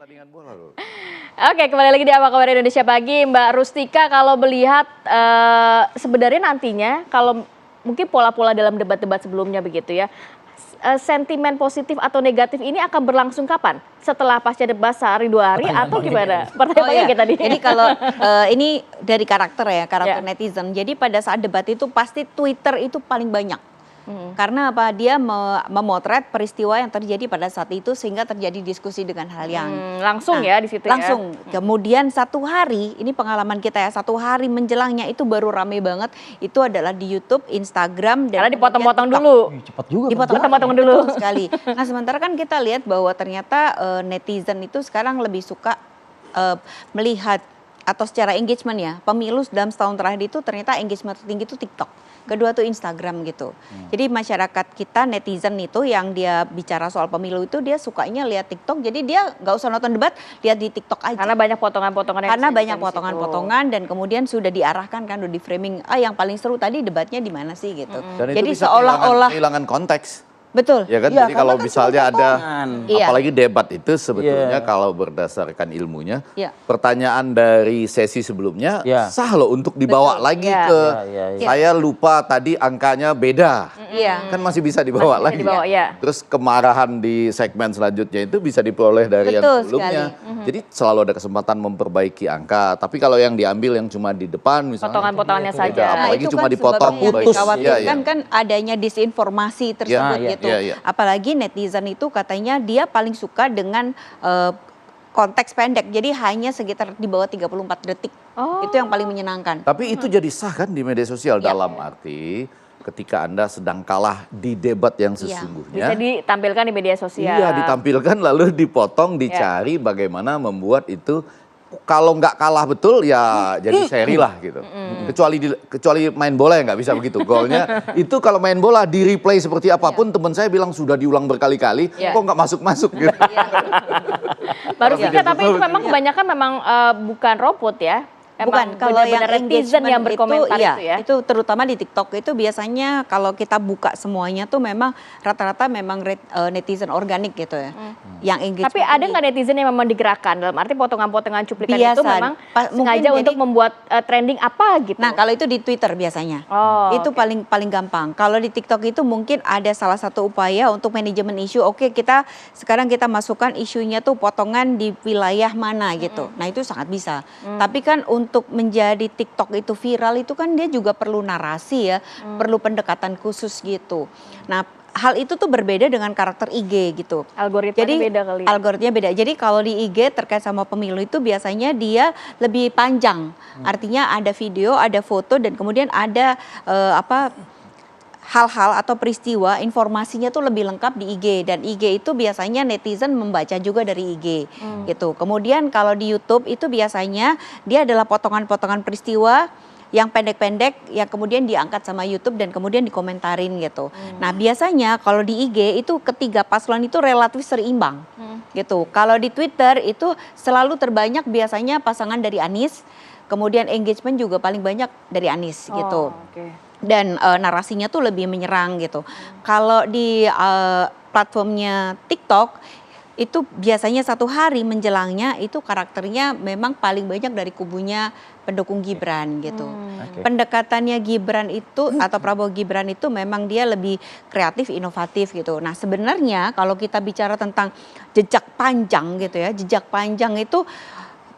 Pertandingan bola loh. Oke, kembali lagi di Apa Kabar Indonesia Pagi. Mbak Rustika, kalau melihat sebenarnya nantinya kalau mungkin pola-pola dalam debat-debat sebelumnya begitu ya, sentimen positif atau negatif ini akan berlangsung kapan? Setelah pasca debat sehari dua hari atau gimana? Pertanyaan kita tadi. Jadi kalau ini dari karakter ya, karakter netizen. Jadi pada saat debat itu pasti Twitter itu paling banyak. Karena apa? Dia memotret peristiwa yang terjadi pada saat itu sehingga terjadi diskusi dengan hal yang langsung ya di situ langsung. ya. Kemudian satu hari, ini pengalaman kita ya, satu hari menjelangnya itu baru rame banget. Itu adalah di YouTube, Instagram, dan Karena dipotong-potong dulu. Cepat juga. Dipotong-potong dulu. Betul sekali. Nah sementara kan kita lihat bahwa ternyata netizen itu sekarang lebih suka melihat atau secara engagement ya, pemilu dalam setahun terakhir itu ternyata engagement tertinggi itu TikTok. Kedua tuh Instagram gitu. Jadi masyarakat kita netizen itu yang dia bicara soal pemilu itu dia sukanya lihat TikTok. Jadi dia nggak usah nonton debat, lihat di TikTok aja. Karena banyak potongan-potongan. Karena banyak potongan-potongan dan kemudian sudah diarahkan kan, udah di framing. Yang paling seru tadi debatnya di mana sih gitu. Dan Jadi itu bisa seolah-olah kehilangan konteks. betul. Ya kan, Iya, jadi kalau karena kan misalnya ada, Iya. apalagi debat itu sebetulnya Iya. kalau berdasarkan ilmunya, Iya. pertanyaan dari sesi sebelumnya Iya. sah loh untuk dibawa Betul. lagi Iya. ke, Iya. saya lupa tadi angkanya beda, Iya. kan masih bisa dibawa Masih bisa lagi. dibawa, ya. Terus kemarahan di segmen selanjutnya itu bisa diperoleh dari yang Betul sebelumnya. Jadi selalu ada kesempatan memperbaiki angka, tapi kalau yang diambil yang cuma di depan misalnya. Potongan-potongannya Beda, saja. apalagi itu cuma kan dipotong sebabnya yang putus. dikhawatirkan Iya, iya. kan adanya disinformasi tersebut Iya, gitu. iya, iya. Apalagi netizen itu katanya dia paling suka dengan konteks pendek. Jadi hanya sekitar di bawah 34 detik. Oh. Itu yang paling menyenangkan. Tapi itu jadi sah kan di media sosial Iya. dalam arti ketika Anda sedang kalah di debat yang Iya. sesungguhnya. Bisa ditampilkan di media sosial. Iya, ditampilkan lalu dipotong, dicari bagaimana membuat itu kalau nggak kalah betul ya jadi seri lah gitu. Kecuali main bola ya nggak bisa begitu. Golnya itu kalau main bola di replay seperti apapun teman saya bilang sudah diulang berkali-kali, Iya. kok nggak masuk-masuk gitu. Baru sih Iya. tapi itu memang kebanyakan memang bukan robot ya. Bukan, Emang kalau yang benar-benar netizen yang berkomentar iya, itu ya. itu terutama di TikTok itu biasanya kalau kita buka semuanya tuh memang rata-rata memang netizen organik gitu ya. Yang engagement. Tapi ada nggak netizen yang memang digerakkan dalam arti potongan-potongan cuplikan itu Biasa. memang Mungkin sengaja jadi- untuk membuat trending apa gitu? Nah, kalau itu di Twitter biasanya. Oh, Itu oke. paling gampang. Kalau di TikTok itu mungkin ada salah satu upaya untuk manajemen isu. Oke, sekarang kita masukkan isunya tuh potongan di wilayah mana gitu. Nah, itu sangat bisa. Tapi kan untuk menjadi TikTok itu viral itu kan dia juga perlu narasi ya, perlu pendekatan khusus gitu. Nah, hal itu tuh berbeda dengan karakter IG gitu. Algoritmanya beda kali ya. Algoritmanya beda. Jadi kalau di IG terkait sama pemilu itu biasanya dia lebih panjang. Artinya ada video, ada foto dan kemudian ada hal-hal atau peristiwa informasinya tuh lebih lengkap di IG dan IG itu biasanya netizen membaca juga dari IG gitu. Kemudian kalau di YouTube itu biasanya dia adalah potongan-potongan peristiwa yang pendek-pendek yang kemudian diangkat sama YouTube dan kemudian dikomentarin gitu. Nah, biasanya kalau di IG itu ketiga paslon itu relatif seimbang. Gitu. Kalau di Twitter itu selalu terbanyak biasanya pasangan dari Anies, kemudian engagement juga paling banyak dari Anies gitu. Oke. Dan narasinya tuh lebih menyerang gitu. Kalau di platformnya TikTok itu biasanya satu hari menjelangnya itu karakternya memang paling banyak dari kubunya pendukung Gibran gitu. Pendekatannya Gibran itu atau Prabowo Gibran itu memang dia lebih kreatif, inovatif gitu. Nah sebenarnya kalau kita bicara tentang jejak panjang gitu ya, jejak panjang itu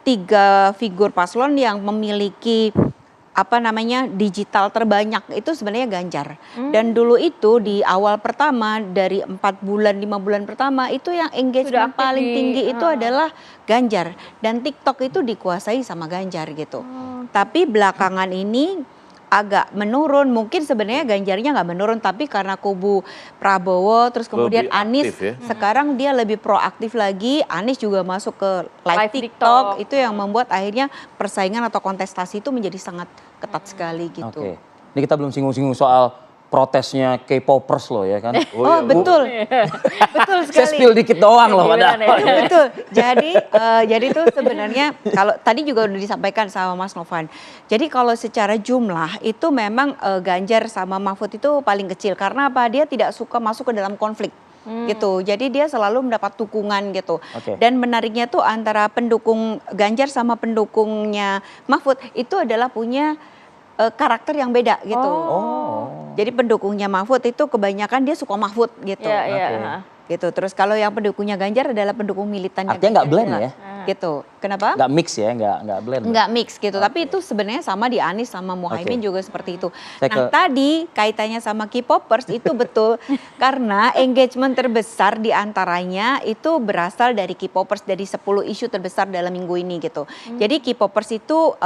3 figur paslon yang memiliki digital terbanyak itu sebenarnya Ganjar. Dan dulu itu di awal pertama dari 4 bulan 5 bulan pertama itu yang engagement aktif paling di- tinggi itu adalah Ganjar dan TikTok itu dikuasai sama Ganjar gitu. Tapi belakangan ini agak menurun, mungkin sebenarnya Ganjarnya nggak menurun tapi karena kubu Prabowo terus kemudian Lebih Anies aktif ya. sekarang dia lebih proaktif lagi, Anies juga masuk ke live Live TikTok, TikTok. itu yang membuat akhirnya persaingan atau kontestasi itu menjadi sangat ketat sekali gitu. Oke. Ini kita belum singgung-singgung soal protesnya K-popers loh ya kan. Oh, betul, betul Saya sekali. spill dikit doang loh Gimana padahal. nih? Betul. Jadi itu sebenarnya kalau tadi juga udah disampaikan sama Mas Novan. Jadi kalau secara jumlah itu memang Ganjar sama Mahfud itu paling kecil karena apa? Dia tidak suka masuk ke dalam konflik. gitu. Jadi dia selalu mendapat dukungan gitu. Oke. Dan menariknya tuh antara pendukung Ganjar sama pendukungnya Mahfud itu adalah punya karakter yang beda gitu. Jadi pendukungnya Mahfud itu kebanyakan dia suka Mahfud gitu. Iya, iya. Oke. Ha. Gitu. Terus kalau yang pendukungnya Ganjar adalah pendukung militannya Artinya nggak Ganjar blend juga. ya? Gitu. Kenapa? Nggak mix ya, nggak blend. Nggak mix gitu, tapi itu sebenarnya sama di Anies sama Muhaimin juga seperti itu. Saya Nah tadi kaitannya sama K-popers itu betul karena engagement terbesar di antaranya itu berasal dari K-popers dari 10 isu terbesar dalam minggu ini gitu. Jadi K-popers itu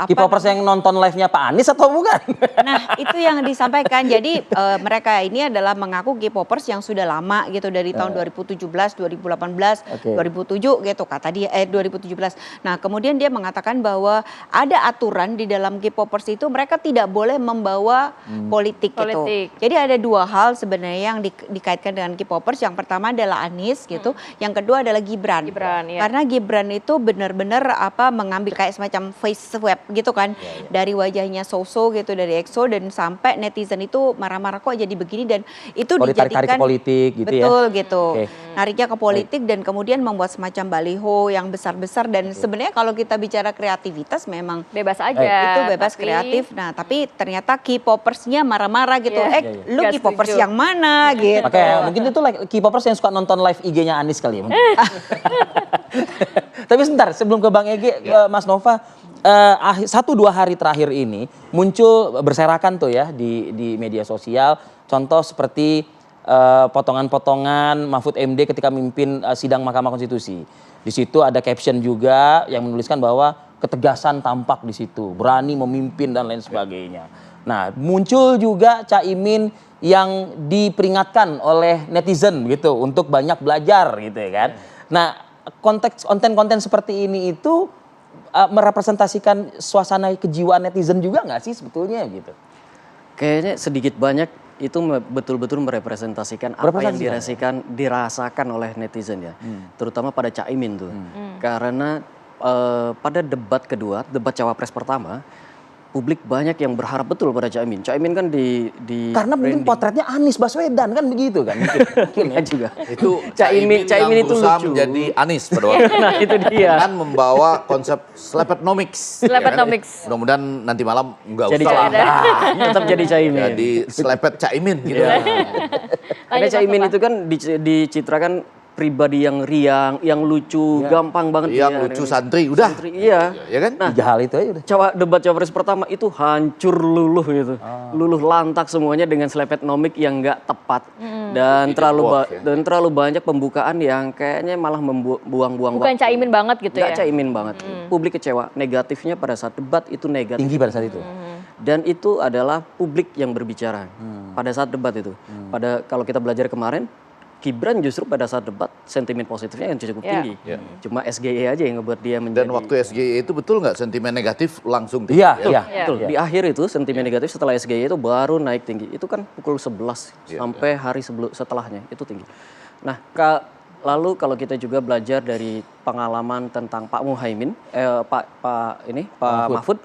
K-popers yang nonton live-nya Pak Anies atau bukan? Nah itu yang disampaikan. Jadi mereka ini adalah mengaku K-popers yang sudah lama gitu dari tahun 2017, 2018, 2007 gitu kata dia 2017. Nah kemudian dia mengatakan bahwa ada aturan di dalam K-popers itu mereka tidak boleh membawa politik gitu. Jadi ada dua hal sebenarnya yang dikaitkan dengan K-popers. Yang pertama adalah Anies gitu, yang kedua adalah Gibran. Ya. Karena Gibran itu benar-benar mengambil kayak semacam face swap gitu kan dari wajahnya So-So gitu dari EXO dan sampai netizen itu marah-marah kok jadi begini dan itu ditarik-tarik ke dijadikan politik gitu ya. betul gitu. Oke. Nariknya ke politik dan kemudian membuat semacam baliho yang besar-besar dan sebenarnya kalau kita bicara kreativitas memang Bebas aja. itu bebas tapi- kreatif. Nah, tapi ternyata K-popersnya marah-marah gitu. Iya. Lu Nggak K-popers setuju. yang mana gitu. Oke, mungkin itu K-popers yang suka nonton live IG-nya Anies kali ya. mungkin. Tapi sebentar, sebelum ke Bang Ege, Mas Nova, 1-2 hari terakhir ini muncul berserakan tuh ya di media sosial. Contoh seperti potongan-potongan Mahfud MD ketika memimpin sidang Mahkamah Konstitusi. Di situ ada caption juga yang menuliskan bahwa ketegasan tampak di situ, berani memimpin dan lain sebagainya. Nah, muncul juga Caimin yang diperingatkan oleh netizen gitu untuk banyak belajar gitu ya kan. Nah, konteks konten-konten seperti ini itu merepresentasikan suasana kejiwaan netizen juga nggak sih sebetulnya gitu? Kayaknya sedikit banyak itu betul-betul merepresentasikan apa yang dirasakan oleh netizen ya. Terutama pada Caimin tuh. Karena pada debat kedua, debat Cawapres pertama, publik banyak yang berharap betul pada Caimin. Caimin kan di Karena mungkin potretnya Anies Baswedan kan begitu kan? Mungkin ya juga. Itu Caimin yang itu berusaha lucu. menjadi Anies pada waktu itu. Nah itu dia. Kan membawa konsep Slepetnomics. Slepetnomics. Mudah-mudahan nanti malam nggak Jadi usah lah. tetap jadi Caimin. Jadi Slepet Caimin gitu. Karena Caimin itu kan dicitrakan pribadi yang riang, yang lucu, gampang banget. Yang dia. lucu santri, udah. Santri, iya. Ya kan? Nah, 3 hal itu aja udah. debat Cawapres pertama itu hancur luluh gitu. Luluh lantak semuanya dengan slepetnomik yang nggak tepat. Dan terlalu banyak pembukaan yang kayaknya malah buang-buang Bukan Caimin banget gitu Nggak ya. Caimin banget. Publik kecewa. Negatifnya pada saat debat itu negatif. Tinggi pada saat itu. Dan itu adalah publik yang berbicara pada saat debat itu. Kalau kita belajar kemarin, Gibran justru pada saat debat sentimen positifnya yang cukup tinggi. Cuma SGE aja yang ngebuat dia menjadi. Dan waktu SGE itu betul nggak sentimen negatif langsung tinggi? Iya, iya. Betul. Di akhir itu sentimen negatif setelah SGE itu baru naik tinggi. Itu kan pukul 11 sampai hari setelahnya itu tinggi. Nah, lalu kalau kita juga belajar dari pengalaman tentang Pak Muhaimin, Pak Mahfud.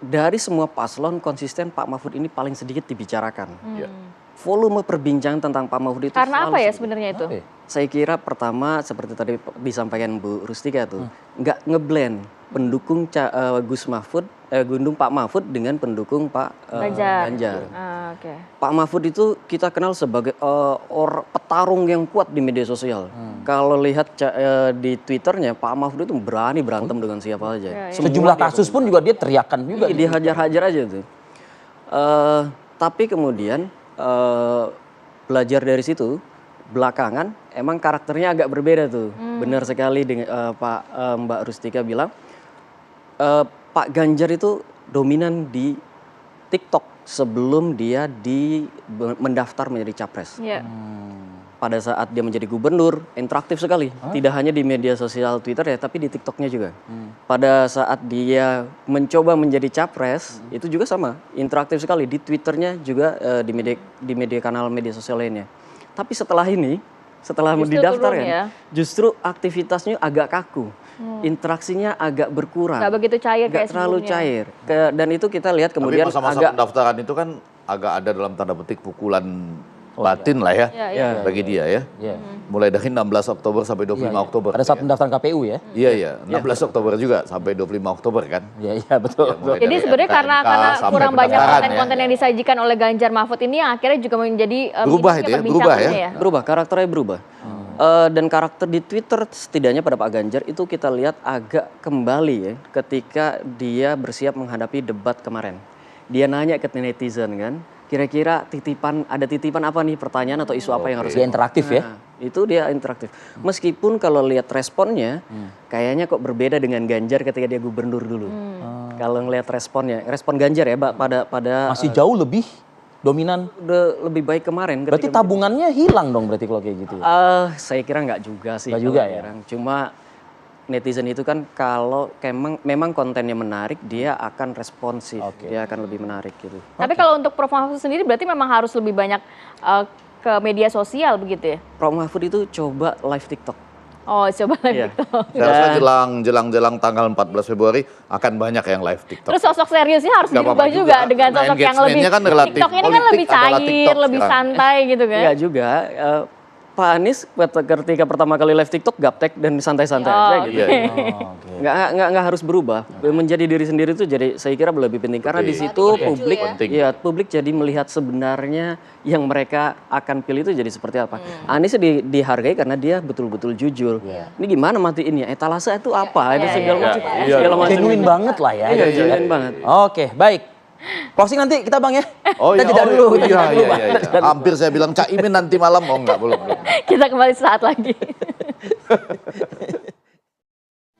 Dari semua paslon konsisten Pak Mahfud ini paling sedikit dibicarakan. Volume perbincangan tentang Pak Mahfud itu Karena selalu apa ya sedikit. sebenarnya itu? Saya kira pertama seperti tadi disampaikan Bu Rustika tuh, nggak ngeblend pendukung gunung Pak Mahfud dengan pendukung Pak Ganjar. Oke. Pak Mahfud itu kita kenal sebagai petarung yang kuat di media sosial. Kalau lihat di Twitternya, Pak Mahfud itu berani berantem dengan siapa aja. Sejumlah kasus pun juga dia teriakan juga. Iya, dihajar-hajar aja tuh. Tapi kemudian belajar dari situ, belakangan emang karakternya agak berbeda tuh. Benar sekali dengan Mbak Rustika bilang, Pak Ganjar itu dominan di TikTok sebelum dia mendaftar menjadi capres. Iya. Pada saat dia menjadi gubernur, interaktif sekali. Tidak hanya di media sosial Twitter ya, tapi di TikToknya juga. Pada saat dia mencoba menjadi capres, itu juga sama, interaktif sekali. Di Twitternya juga di media kanal media sosial lainnya. Tapi setelah ini, setelah Justru didaftarkan, turun ya? justru aktivitasnya agak kaku. Interaksinya agak berkurang. Nggak begitu cair Nggak kayak terlalu sebelumnya. cair. Dan itu kita lihat kemudian Tapi masa-masa agak pendaftaran itu kan agak ada dalam tanda petik pukulan batin lah ya, Iya. bagi dia ya. Iya. Mulai dari 16 Oktober sampai 25 Oktober. Pada saat pendaftaran KPU ya. Iya, 16 Oktober juga sampai 25 Oktober kan. Iya, betul. Mulai Jadi dari sebenarnya MKMK karena sampai kurang banyak pendaftaran ya. konten-konten yang disajikan oleh Ganjar Mahfud ini yang akhirnya juga menjadi Berubah minusnya itu ya, perbincangannya berubah ya. Berubah, karakternya berubah. Dan karakter di Twitter setidaknya pada Pak Ganjar itu kita lihat agak kembali ya ketika dia bersiap menghadapi debat kemarin. Dia nanya ke netizen kan, kira-kira ada titipan apa nih, pertanyaan atau isu apa yang harus Dia interaktif ya. Nah, itu dia interaktif. Meskipun kalau lihat responnya, kayaknya kok berbeda dengan Ganjar ketika dia gubernur dulu. Kalau ngelihat responnya, respon Ganjar ya, pada Masih jauh lebih dominan. udah lebih baik kemarin. Berarti ketika tabungannya hilang dong berarti kalau kayak gitu. saya kira nggak juga sih. Nggak juga kalau ya? sekarang. Cuma netizen itu kan kalau memang kontennya menarik, dia akan responsif, dia akan lebih menarik gitu. Tapi kalau untuk Prof Mahfud sendiri berarti memang harus lebih banyak ke media sosial begitu ya? Prof Mahfud itu coba live TikTok. Oh, coba Iya. live TikTok. Saya rasa jelang tanggal 14 Februari akan banyak yang live TikTok. Terus sosok seriusnya harus Nggak dirubah apa-apa juga juga. dengan Nah, sosok yang lebih engagementnya kan relatif. TikTok ini kan Politik lebih adalah cair, TikTok lebih sekarang. santai gitu kan. Enggak juga. Pak Anies ketika pertama kali live TikTok gaptek dan santai-santai Oh, aja gitu. Iya, Nggak harus berubah. Menjadi diri sendiri itu jadi saya kira lebih penting karena di situ publik Penting. ya publik jadi melihat sebenarnya yang mereka akan pilih itu jadi seperti apa. Anies dihargai karena dia betul-betul jujur. Ini gimana matiin ya? Etalase itu apa? Itu segala macam. Segala macam. Genuine banget lah ya. Iya, genuine banget. Oke, baik. Closing nanti kita Bang ya. Oh Kita iya, jeda dulu. iya. Hampir saya bilang Cak Imin nanti malam, oh enggak belum. Kita kembali saat lagi.